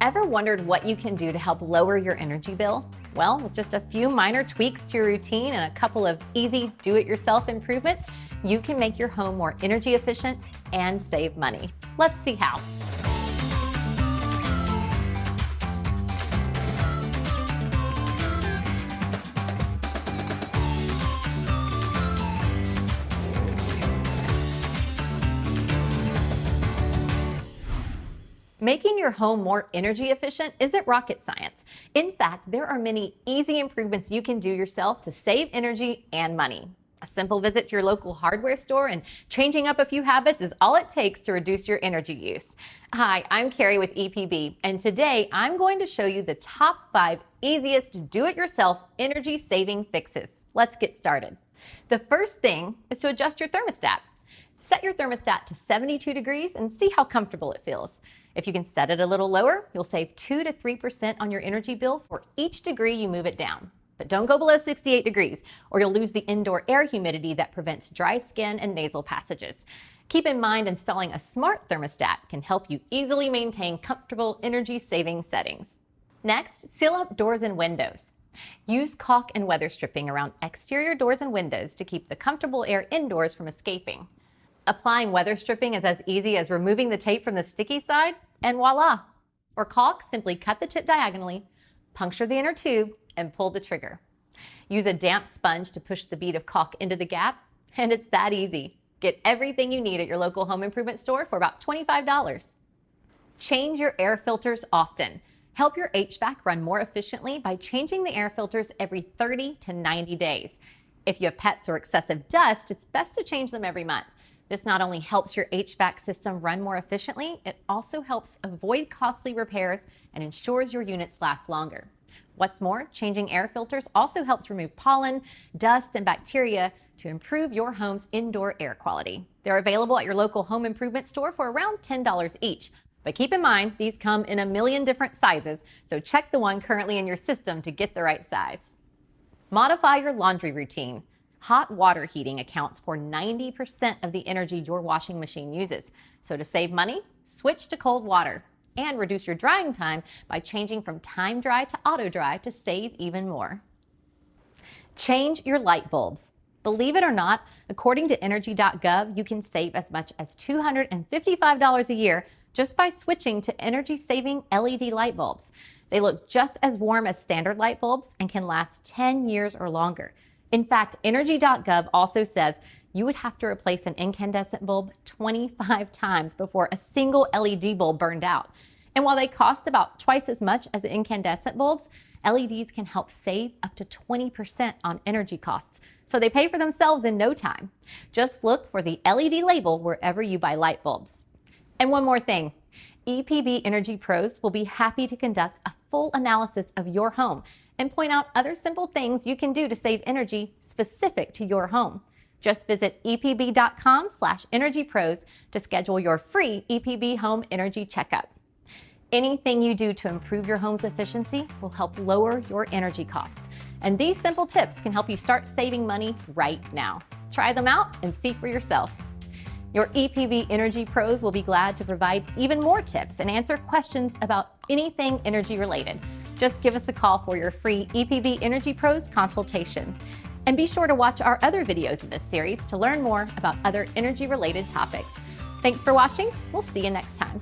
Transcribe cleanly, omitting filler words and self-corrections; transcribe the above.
Ever wondered what you can do to help lower your energy bill? Well, with just a few minor tweaks to your routine and a couple of easy do-it-yourself improvements, you can make your home more energy efficient and save money. Let's see how. Making your home more energy efficient isn't rocket science. In fact, there are many easy improvements you can do yourself to save energy and money. A simple visit to your local hardware store and changing up a few habits is all it takes to reduce your energy use. Hi, I'm Carrie with EPB, and today I'm going to show you the top 5 easiest do-it-yourself energy-saving fixes. Let's get started. The first thing is to adjust your thermostat. Set your thermostat to 72 degrees and see how comfortable it feels. If you can set it a little lower, you'll save 2 to 3% on your energy bill for each degree you move it down. But don't go below 68 degrees or you'll lose the indoor air humidity that prevents dry skin and nasal passages. Keep in mind, installing a smart thermostat can help you easily maintain comfortable energy-saving settings. Next, seal up doors and windows. Use caulk and weather stripping around exterior doors and windows to keep the comfortable air indoors from escaping. Applying weather stripping is as easy as removing the tape from the sticky side, and voila! For caulk, simply cut the tip diagonally, puncture the inner tube, and pull the trigger. Use a damp sponge to push the bead of caulk into the gap, and it's that easy. Get everything you need at your local home improvement store for about $25. Change your air filters often. Help your HVAC run more efficiently by changing the air filters every 30 to 90 days. If you have pets or excessive dust, it's best to change them every month. This not only helps your HVAC system run more efficiently, it also helps avoid costly repairs and ensures your units last longer. What's more, changing air filters also helps remove pollen, dust, and bacteria to improve your home's indoor air quality. They're available at your local home improvement store for around $10 each. But keep in mind, these come in a million different sizes, so check the one currently in your system to get the right size. Modify your laundry routine. Hot water heating accounts for 90% of the energy your washing machine uses. So to save money, switch to cold water and reduce your drying time by changing from time dry to auto dry to save even more. Change your light bulbs. Believe it or not, according to energy.gov, you can save as much as $255 a year just by switching to energy-saving LED light bulbs. They look just as warm as standard light bulbs and can last 10 years or longer. In fact, energy.gov also says you would have to replace an incandescent bulb 25 times before a single LED bulb burned out. And while they cost about twice as much as incandescent bulbs, LEDs can help save up to 20% on energy costs. So they pay for themselves in no time. Just look for the LED label wherever you buy light bulbs. And one more thing, EPB Energy Pros will be happy to conduct a full analysis of your home and point out other simple things you can do to save energy specific to your home. Just visit epb.com/energypros to schedule your free EPB Home Energy Checkup. Anything you do to improve your home's efficiency will help lower your energy costs. And these simple tips can help you start saving money right now. Try them out and see for yourself. Your EPB Energy Pros will be glad to provide even more tips and answer questions about anything energy related. Just give us a call for your free EPB Energy Pros consultation. And be sure to watch our other videos in this series to learn more about other energy-related topics. Thanks for watching. We'll see you next time.